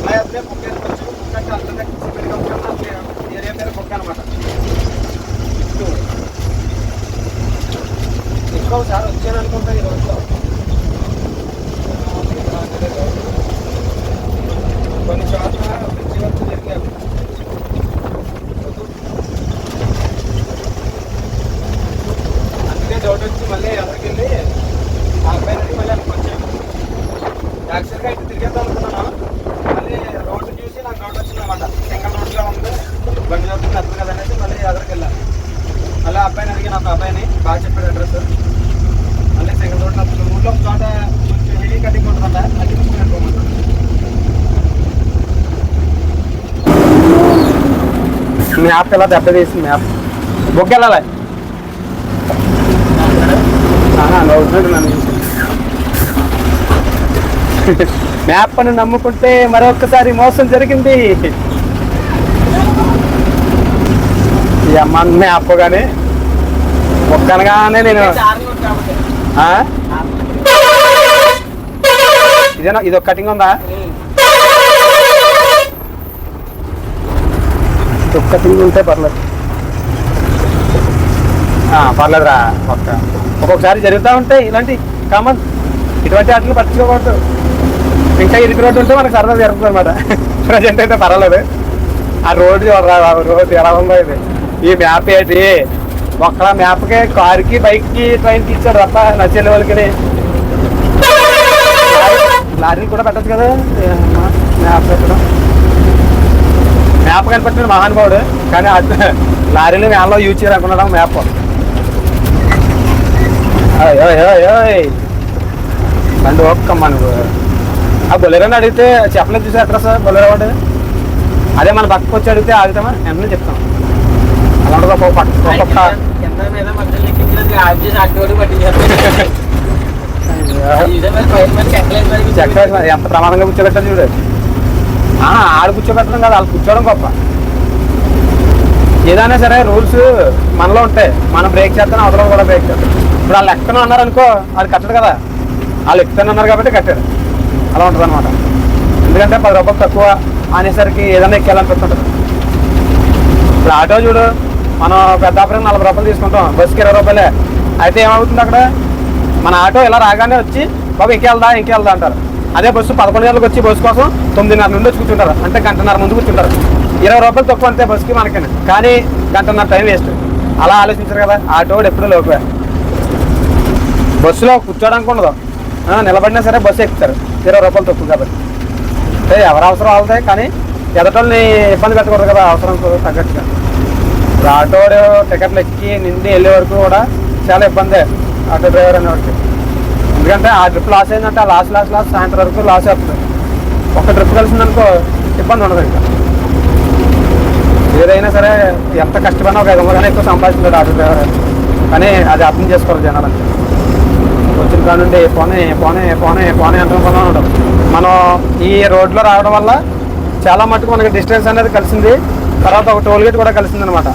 అలా అయితే కుక్క వేసుకోవచ్చు. కుక్క అంటే అర్థం ఏరియా పేరు కుక్క అనమాట. ఎక్కువ ఒకసారి వచ్చాను అనుకుంటా ఈ రోజులో. కొన్ని చోట్ల బ్రిడ్జి వర్క్ జరిగాయి. అందుకే డౌట్ వచ్చి మళ్ళీ ఎవరికి వెళ్ళి ఆ అబ్బాయి మళ్ళీ అక్కడికి వచ్చాను. యాక్చువల్గా అయితే తిరిగేద్దాం అనుకున్నాను. మళ్ళీ రోడ్డు చూసి నాకు డౌట్ వచ్చింది అనమాట. సింగల్ రోడ్లో ఉంది, బండి చదువుతుంది అర్థం కదా అనేసి మళ్ళీ ఎదురుకి వెళ్ళాను. మళ్ళీ అబ్బాయిని అడిగిన ఒక అబ్బాయిని బాగా చెప్పాడు అడ్రస్. మళ్ళీ సింగల్ రోడ్లో ఊళ్ళో ఒక చోట కొంచెం హెవీ కటింగ్ ఉంటుందంట, అది అనుకోమంటాను. మ్యాప్ ఎలా దెబ్బ తీసింది. మ్యాప్ బుక్ వెళ్ళాలి మ్యాప్ అని నమ్ముకుంటే మరొకసారి మోసం జరిగింది. ఈ అమ్మ మ్యాప్ కానీ ఒక్కనగానే నేను ఇదేనా ఇది ఒక కటింగ్ ఉందా? ఒక్క కటింగ్ ఉంటే పర్లేదు. పర్లేదురా. ఒక్కొక్కసారి జరుగుతూ ఉంటాయి ఇలాంటి కామన్. ఇటువంటి వాటిని పట్టించుకోకూడదు. ఇంకా ఇరుకు రోడ్డు ఉంటే మనకు సరదా జరుగుతుంది అనమాట. ప్రజెంట్ అయితే పర్వాలేదు. ఆ రోడ్డు ఎలా ఉందో ఇది. ఈ మ్యాప్ ఏంటి ఒక్క మ్యాప్కి కారుకి బైక్కి ట్రైన్కి ఇచ్చాడు తప్ప నచ్చేళ్ళ వాళ్ళకి. లారీలు కూడా పెట్టచ్చు కదా మ్యాప్ పెట్టడం. మ్యాప్ కనిపెట్టిన మహానుభావుడు, కానీ లారీలు వ్యాన్లో యూజ్ చేయాలనుకున్నాడు మ్యాప్. బండి ఒక్కమ్మా నువ్వు. ఆ బొలెరోని అడిగితే చెప్పలేదు చూసా అడ్రస్ బొలెరో వాడు. అదే మన పక్కకు వచ్చి అడిగితే ఆగుతామా వెంటనే చెప్తాం. అలా ఉంటుంది ఒక్కొక్క పక్క. ఎంత ప్రమాదంగా కూర్చోబెట్టారు చూడు. ఆడు కూర్చోబెట్టడం కాదు, వాళ్ళు కూర్చోవడం గొప్ప. ఏదైనా సరే రూల్స్ మనలో ఉంటాయి. మనం బ్రేక్ చేస్తాను, అవతల కూడా బ్రేక్ చేస్తాం. ఇప్పుడు వాళ్ళు ఎక్కడో అన్నారు అనుకో, అది కట్టడు కదా. వాళ్ళు ఎక్కుతాను అన్నారు కాబట్టి కట్టాడు. అలా ఉంటుంది అనమాట. ఎందుకంటే 10 రూపాయలు తక్కువ అనేసరికి ఏదైనా ఎక్కాలనిపిస్తుంటుంది. ఇప్పుడు ఆటో చూడు, మనం పెద్దాపురం 40 రూపాయలు తీసుకుంటాం, బస్సుకి 20 రూపాయలే. అయితే ఏమవుతుంది అక్కడ, మన ఆటో ఇలా రాగానే వచ్చి బాబు ఇంకెళ్దా అంటారు. అదే బస్సు 11 గంటలకు వచ్చి బస్సు కోసం 9:30 నుండి వచ్చి కూర్చుంటారు. అంటే గంటన్నర ముందు కూర్చుంటారు. 20 రూపాయలు తక్కువ అంతే బస్సుకి మనకి, కానీ గంటన్నర టైం వేస్ట్. అలా ఆలోచించారు కదా. ఆటోడు ఎప్పుడు లోపే. బస్సులో కూర్చోడానికి ఉండదు, నిలబడినా సరే బస్సు ఎక్కుతారు 20 రూపాయలు తక్కువ కాబట్టి. అంటే ఎవరు అవసరం అవుతాయి, కానీ ఎదటోళ్ళని ఇబ్బంది పెట్టకూడదు కదా అవసరం తగ్గట్టుగా. ఇప్పుడు ఆటోడు టికెట్లు ఎక్కి నిండి వెళ్ళే వరకు కూడా చాలా ఇబ్బందే ఆటో డ్రైవర్ అనేవాడికి. ఎందుకంటే ఆ ట్రిప్ లాస్ అయిందంటే ఆ లాస్ట్ సాయంత్రం వరకు లాస్ అవుతుంది. ఒక ట్రిప్ కలిసిందనుకో ఇబ్బంది ఉండదు. ఇంకా ఏదైనా సరే ఎంత కష్టపడినా ఒక 500 ఎక్కువ సంపాదించాడు ఆటో డ్రైవర్. కానీ అది అర్థం చేసుకోవాలి జనాలంటే. వచ్చిన కాడ నుండి పోనే అంటున్నా ఉంటాం. మనం ఈ రోడ్లో రావడం వల్ల చాలా మటుకు మనకి డిస్టెన్స్ అనేది కలిసింది. తర్వాత ఒక టోల్ గేట్ కూడా కలిసింది అనమాట.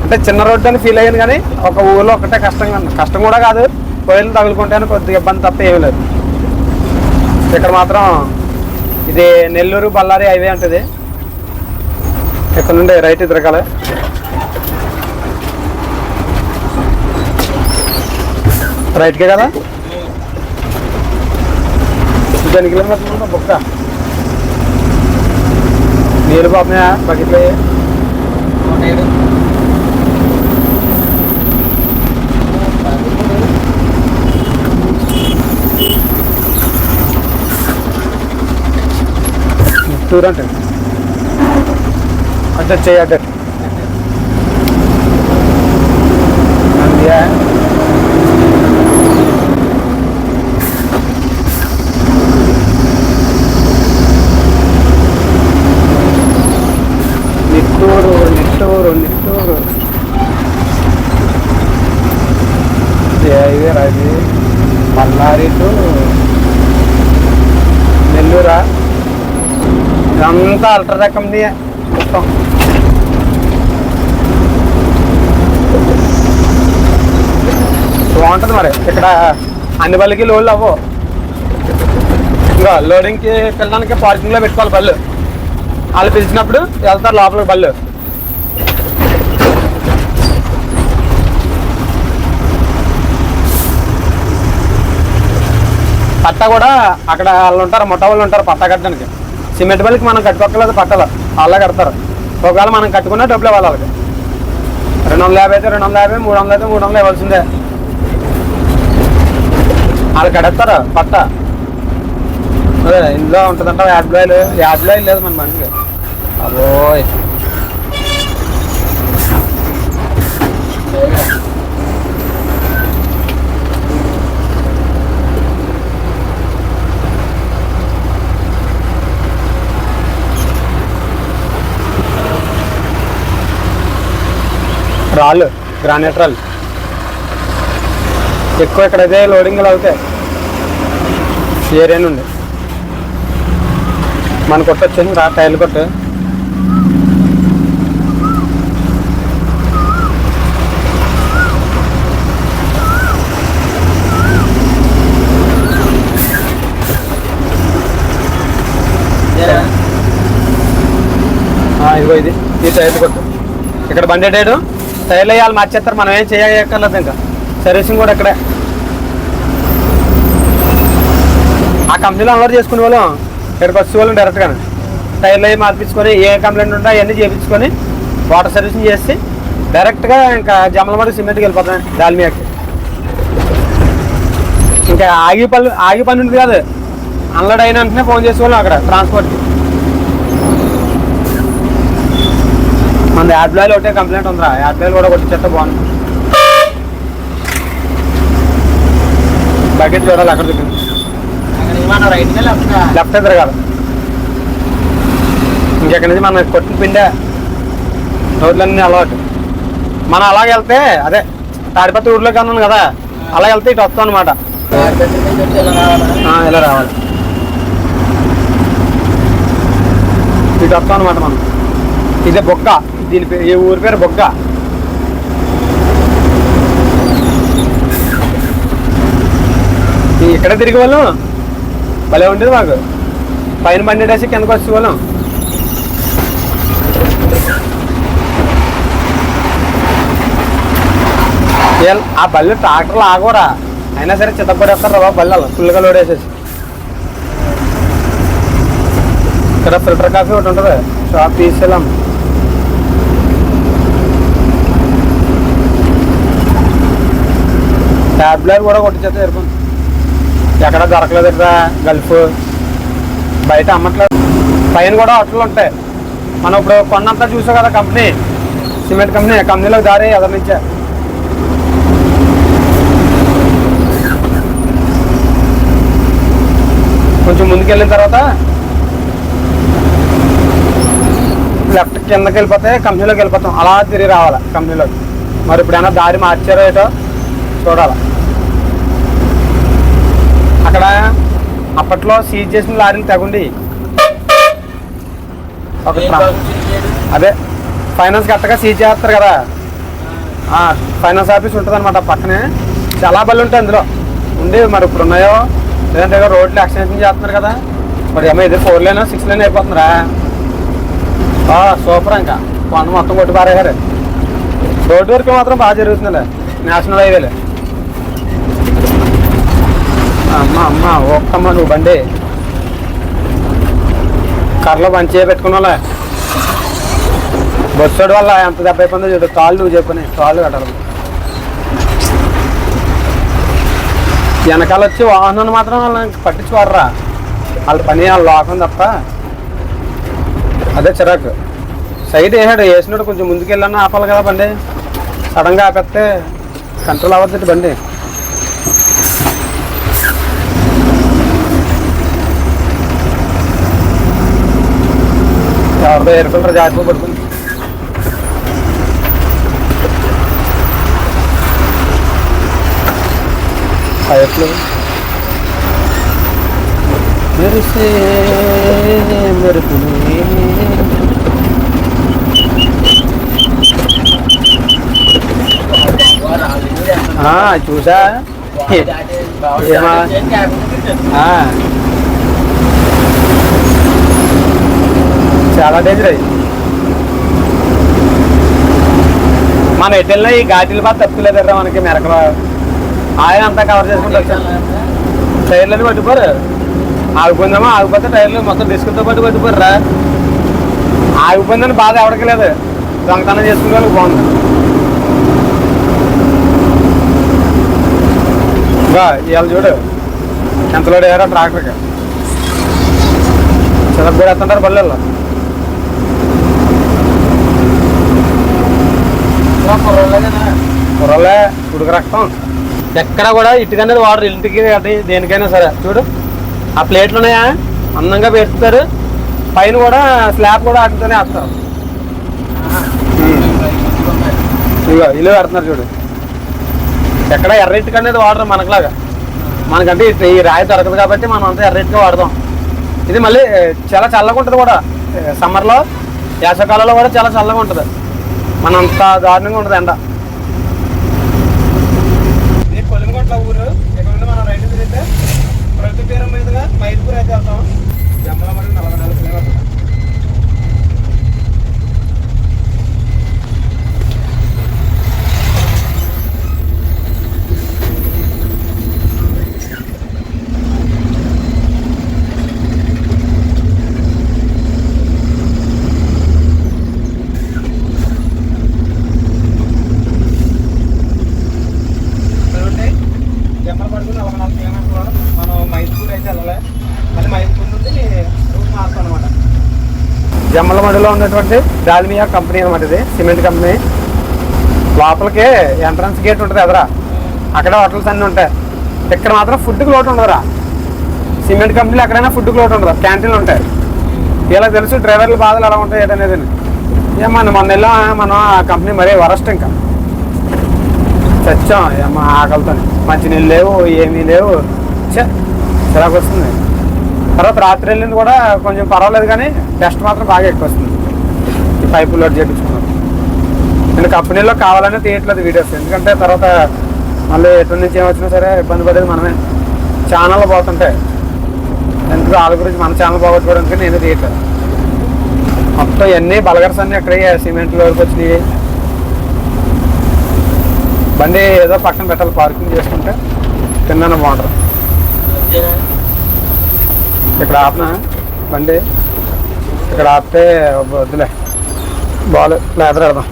అంటే చిన్న రోడ్డు అని ఫీల్ అయ్యాను, కానీ ఒక ఊళ్ళో ఒకటే కష్టం కూడా కాదు. కోయిలు తగులుకుంటేనే కొద్దిగా ఇబ్బంది తప్ప ఏమీ లేదు. ఇక్కడ మాత్రం ఇది నెల్లూరు బళ్ళారి హైవే అంటది. ఇక్కడ నుండి రైట్ తిరగాలి. రైట్కే కదా. 10 కిలోమీటర్లు బొక్క. నీళ్ళు పాపనాయా బకెట్లో. టూర్ అంటే అడ్జస్ట్ చేయి అడ్జస్ట్. నిట్టూరు హైవే రాజీ బళ్ళారి టు నెల్లూరా. ఇదంతా అల్ట్రాటెక్ కంపెనీ మొత్తం. బాగుంటుంది మరి. ఇక్కడ అన్ని బళ్ళకి లోడ్లు అవ్వవు. ఇంకా లోడింగ్కి వెళ్ళడానికి పార్కింగ్లో పెట్టుకోవాలి బళ్ళు. వాళ్ళు పిలిచినప్పుడు వెళ్తారు లోపలికి బళ్ళు. పట్ట కూడా అక్కడ వాళ్ళు ఉంటారు, మొట్ట వాళ్ళు ఉంటారు పట్ట కట్టడానికి. సిమెంట్ బల్లికి మనం కట్టుకోలేదు, పట్టలు వాళ్ళే కడతారు. ఒకవేళ మనం కట్టుకున్నా డబ్బులు ఇవ్వాలి వాళ్ళకి. 250 అయితే 250, 300 అయితే 300 ఇవ్వాల్సిందే. వాళ్ళు కడతారు పట్ట. అదే ఇందులో ఉంటుందంట యాడ్ లేదు మన బండికి. అబోయ్ రాళ్ళు, గ్రానైట్ రాళ్ళు ఎక్కువ ఇక్కడైతే లోడింగ్లు అవుతాయి. ఏరియా నుండి మన కొట్టు వచ్చింది రా, టైర్లు కొట్టు. ఇదిగో ఇది ఈ టైర్లు కొట్టు. ఇక్కడ బండి టైరు టైర్లు వేయాలి, మార్చేస్తారు. మనం ఏం చేయక్కర్లేదు. ఇంకా సర్వీసింగ్ కూడా ఇక్కడే. ఆ కంపెనీలో అన్లోడ్ చేసుకునే వాళ్ళం ఇక్కడికి వచ్చే వాళ్ళం డైరెక్ట్గా టైర్లు అవి మార్పించుకొని ఏ కంప్లైంట్ ఉంటే అవన్నీ చేయించుకొని వాటర్ సర్వీసింగ్ చేసి డైరెక్ట్గా ఇంకా జమ్మలమడుగు సిమెంట్కి వెళ్ళిపోతాం దాల్మియాకి. ఇంకా ఆగి పని ఉంది కాదు, అన్లోడ్ అయిన వెంటనే ఫోన్ చేసేవాళ్ళం అక్కడ ట్రాన్స్పోర్ట్కి. మన యాడ్ బ్లాయిల్ ఒకటే కంప్లైంట్ ఉందిరా, యాడ్ బ్లాయిల్ కూడా కొట్టించేస్తే బాగుంది. బకెట్ చూడాలి అక్కడ దిగింది, లెఫ్ట్ ఎదురు కాదు. ఇంకెక్కడి నుంచి మన కొట్టిన పిండే రోడ్లన్నీ అలవాటు. మనం అలాగే వెళ్తే అదే తాడిపత్రి ఊర్లోకి అన్నాను కదా, అలా వెళ్తే ఇటు వస్తాం అనమాట. ఇలా రావాలి, ఇటు వస్తాం అనమాట మనం. ఇదే బొగ్గ, దీని పేరు ఈ ఊరి పేరు బొగ్గ. ఇక్కడే తిరిగి వాళ్ళం, భలే ఉండేది మాకు. పైన బండి వేసి కిందకు వచ్చే వాళ్ళం. ఆ బళ్ళు ట్రాక్టర్లు ఆగోరా, అయినా సరే చిత్తపడేస్తారు రా బళ్ళు ఫుల్గా లోడ్ వేసేసి. ఇక్కడ ఫిల్టర్ కాఫీ ఒకటి ఉంటుంది, షాప్ తీసుకెళ్ళాం. ట్యాబ్లెట్ కూడా కొట్టించేస్తే ఎరుపు ఎక్కడ దొరకలేదు ఇక్కడ గల్ఫ్ బయట అమ్మట్లేదు. పైన కూడా హోటళ్ళు ఉంటాయి. మనం ఇప్పుడు కొన్నంతా చూసాం కదా కంపెనీ, సిమెంట్ కంపెనీలో దారి ఎదురు నుంచే. కొంచెం ముందుకు వెళ్ళిన తర్వాత లెఫ్ట్ కిందకి వెళ్ళిపోతే కంపెనీలోకి వెళ్ళిపోతాం. అలా తిరిగి రావాలి కంపెనీలోకి. మరి ఇప్పుడైనా దారి మార్చారో ఏటో చూడాలి. అక్కడ అప్పట్లో సీజ్ చేసిన లారీలు తెగుండి ఒక అదే ఫైనాన్స్ కరెక్ట్గా సీజ్ చేస్తారు కదా, ఫైనాన్స్ ఆఫీస్ ఉంటుంది అనమాట పక్కనే. చాలా బళ్ళు ఉంటాయి అందులో ఉండి. మరి ఇప్పుడు ఉన్నాయో లేదంటే రోడ్లు ఎక్స్టెన్షన్ చేస్తున్నారు కదా, మరి ఏమో ఇది 4 లేన్ 6 లేన్ అయిపోతుందిరా. సూపర్. ఇంకా కొండ మొత్తం కొట్టి పారేయారు. రోడ్డు వరకు మాత్రం బాగా జరుగుతుందిలే, నేషనల్ హైవేలే. అమ్మ ఒక్కమ్మ నువ్వు బండి కర్రలో మంచిగా పెట్టుకున్నా. బస్సోడు వల్ల ఎంత దెబ్బ అయిపోయిందో చూడు. కాళ్ళు నువ్వు చెప్పని కాళ్ళు కట్టాలి. వెనకాల వచ్చి వాహనాన్ని మాత్రం వాళ్ళని పట్టించుకోడరా, వాళ్ళ పని వాళ్ళ లోకం తప్ప. అదే చిరాకు. సైడ్ వేసినట్టు కొంచెం ముందుకు వెళ్ళాలని ఆపాలి కదా బండి. సడన్గా ఆపేస్తే కంట్రోల్ అవ్వద్దు బండి. ఎవరితో ఎయిర్ ఫిల్టర్ జాగ్రత్త పడుతుంది. పైప్లు మెరిసే మెరుపునే చూసా. చాలా డేంజర్ అయ్యి. మన ఎటు వెళ్ళినా ఈ ఘాటీలు బాగా తప్పులేదర్రా మనకి. మెరకలు ఆయన అంతా కవర్ చేసుకుంటూ వచ్చాను. టైర్లని పట్టుకోరు, ఆగిపోయిందేమో. ఆగిపోతే టైర్లు మొత్తం డిస్కులతో పాటు పట్టుకోర్రా. ఆగిపోయిందని బాధ ఎవరికి లేదు, దొంగతనం చేసుకునే వాళ్ళకి బాగుంది. ఇవాళ చూడు ఎంత లోడ్ అయ్యారో ట్రాక్టర్కి. చిలక కూడా ఎత్తుంటారు బళ్ళల్లో. కుర్రలే ఉడుకు రక్తం. ఎక్కడ కూడా ఇటుకనేది వాటర్ ఇంటికి అది దేనికైనా సరే చూడు. ఆ ప్లేట్లు ఉన్నాయా అందంగా పెడతారు. పైన కూడా స్లాబ్ కూడా వాటితోనే వేస్తారు. ఇగో ఇల్లు పెడుతున్నారు చూడు. ఎక్కడ ఎర్ర ఇటుక అనేది వాడరు మనకులాగా. మనకంటే ఈ రాయి దొరకదు కాబట్టి మనం అంతా ఎర్ర ఇటుక వాడతాం. ఇది మళ్ళీ చాలా చల్లగా ఉంటుంది కూడా. సమ్మర్లో వేసవకాలంలో కూడా చాలా చల్లగా ఉంటుంది. మన అంత దారుణంగా ఉంటుంది ఎండ. ఇది కొలిమిగొట్ల ఊరు. ఇక్కడ నుండి మనం రైతు తిరిగితే ప్రతి పేరు మీదుగా మైదుపూర్ అయితే వెళ్తాం. జమ్మలమడుగు 44 కిలోమీటర్లు. జమ్మలమడిలో ఉన్నటువంటి డాల్మియా కంపెనీ అనమాట. ఇది సిమెంట్ కంపెనీ. లోపలికి ఎంట్రన్స్ గేట్ ఉంటుంది ఎదరా, అక్కడ హోటల్స్ అన్నీ ఉంటాయి. ఇక్కడ మాత్రం ఫుడ్కి లోటు ఉండదురా. సిమెంట్ కంపెనీలు ఎక్కడైనా ఫుడ్కి లోటు ఉండదు, క్యాంటీన్లు ఉంటాయి. ఇలా తెలుసు డ్రైవర్ల బాధలు ఎలా ఉంటాయి ఏదనేది. ఏమన్నా మొన్న వెళ్ళాం మనం ఆ కంపెనీ మరీ వరస్ట్. ఇంకా చచ్చాం ఏమో ఆకలితో. మంచినీళ్ళు లేవు, ఏమీ లేవు, చిరాకు వస్తుంది. తర్వాత రాత్రి వెళ్ళింది కూడా కొంచెం పర్వాలేదు, కానీ డస్ట్ మాత్రం బాగా ఎక్కువ వస్తుంది. ఈ పైపు లోడ్ చేయించుకున్నాం. నేను కంపెనీలో కావాలనే తీయట్లేదు వీడియోస్, ఎందుకంటే తర్వాత మళ్ళీ ఎటు నుంచి ఏమొచ్చినా సరే ఇబ్బంది పడేది మనమే. ఛానల్ పోతుంటాయి, ఎందుకు వాళ్ళ గురించి మన ఛానల్ పోగొట్టుకోవడానికి నేను తీయట్లేదు. మొత్తం ఇవన్నీ బలగర్స్ అన్నీ ఎక్కడయ్యా సిమెంట్ లోకి వచ్చినాయి. బండి ఏదో పక్కన పెట్టాలి, పార్కింగ్ చేసుకుంటే కింద బాగుంటుంది. ఇక్కడ ఆపినా బండి, ఇక్కడ ఆపితే వద్దులే, బాల్ లేదర్ పెడదాం.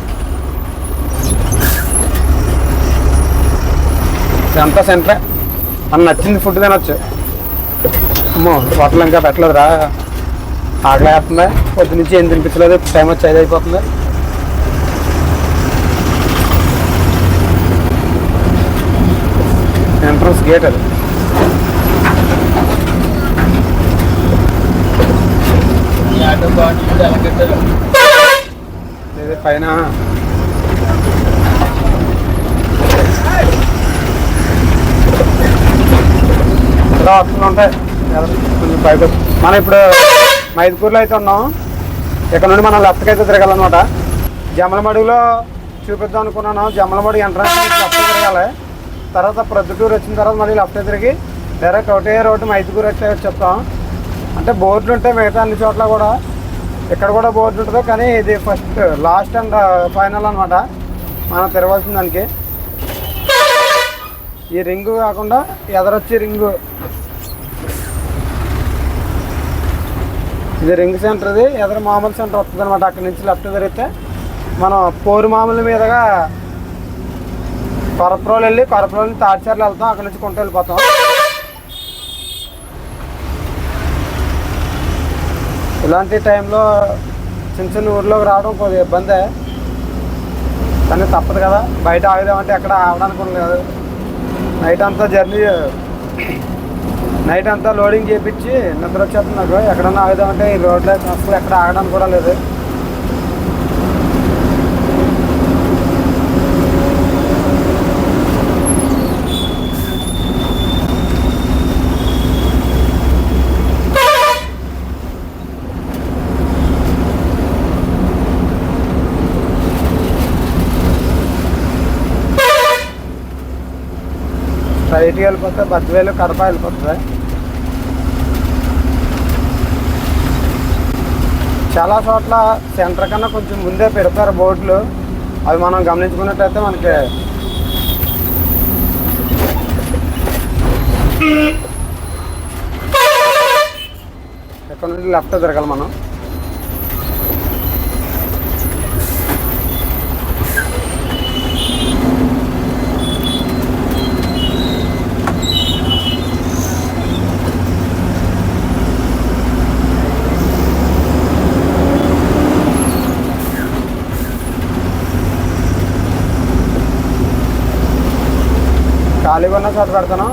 ఇదంతా సెంటరే, మన నచ్చింది ఫుడ్ తినొచ్చు. అమ్మో హోటల్ ఇంకా పెట్టలేదురా, ఆకలి వేస్తుంది. పొద్దు నుంచి ఏం తినిపించలేదు, టైం వచ్చి 5 అయిపోతుంది. ఎంట్రన్స్ గేట్ అది. ఇది పైన ఇలా వస్తులు ఉంటాయి కొంచెం పైకి. మనం ఇప్పుడు మైదుకూరులో అయితే ఉన్నాం. ఇక్కడ నుండి మనం లెఫ్ట్కి అయితే తిరగాలన్నమాట. జమ్మలమడుగులో చూపిద్దాం అనుకున్నాను. జమ్మలమడుగు ఎంట్రన్స్ లెఫ్ట్ తిరగాలి. తర్వాత ప్రొద్దుటూరు వచ్చిన తర్వాత మళ్ళీ లెఫ్ట్ తిరిగి డైరెక్ట్ ఒకటే రోడ్డు మైదుకూరు వచ్చే చెప్తాం. అంటే బోర్డులు ఉంటాయి మిగతా అన్ని చోట్ల కూడా, ఇక్కడ కూడా బోర్డు ఉంటుంది. కానీ ఇది ఫస్ట్ లాస్ట్ అండ్ ఫైనల్ అనమాట మనం తిరగాల్సిన దానికి. ఈ రింగు కాకుండా ఎదరొచ్చి రింగు, ఇది రింగ్ సెంటర్. ఇది ఎదర మామూలు సెంటర్ వస్తుంది అనమాట. అక్కడి నుంచి లెఫ్ట్ తిరిగితే మనం పోరు మామూలు మీదుగా కొరప్రోలు వెళ్ళి కొరప్రోలు తాడిచర్లు వెళ్తాం. అక్కడి నుంచి కొంట వెళ్ళిపోతాం. ఇలాంటి టైంలో చిన్న చిన్న ఊర్లోకి రావడం కొద్దిగా ఇబ్బందే, కానీ తప్పదు కదా. బయట ఆగుదామంటే ఎక్కడ ఆగడానికి లేదు. నైట్ అంతా జర్నీ, నైట్ అంతా లోడింగ్ చేయించి నిద్ర వచ్చేస్తుంది నాకు. ఎక్కడన్నా ఆగుదామంటే ఈ రోడ్లో అసలు ఎక్కడ ఆగడానికి కూడా లేదు. స్ట్రైట్గా వెళ్ళిపోతే బద్వేలు కడప వెళ్ళిపోతుంది. చాలా చోట్ల సెంటర్ కన్నా కొంచెం ముందే పెడతారు బోర్డులు. అవి మనం గమనించుకున్నట్టయితే మనకి ఎక్కడ నుండి లెఫ్ట్ తిరగాలి మనం. ఖాళీగా ఉన్న చోట పెడతాను.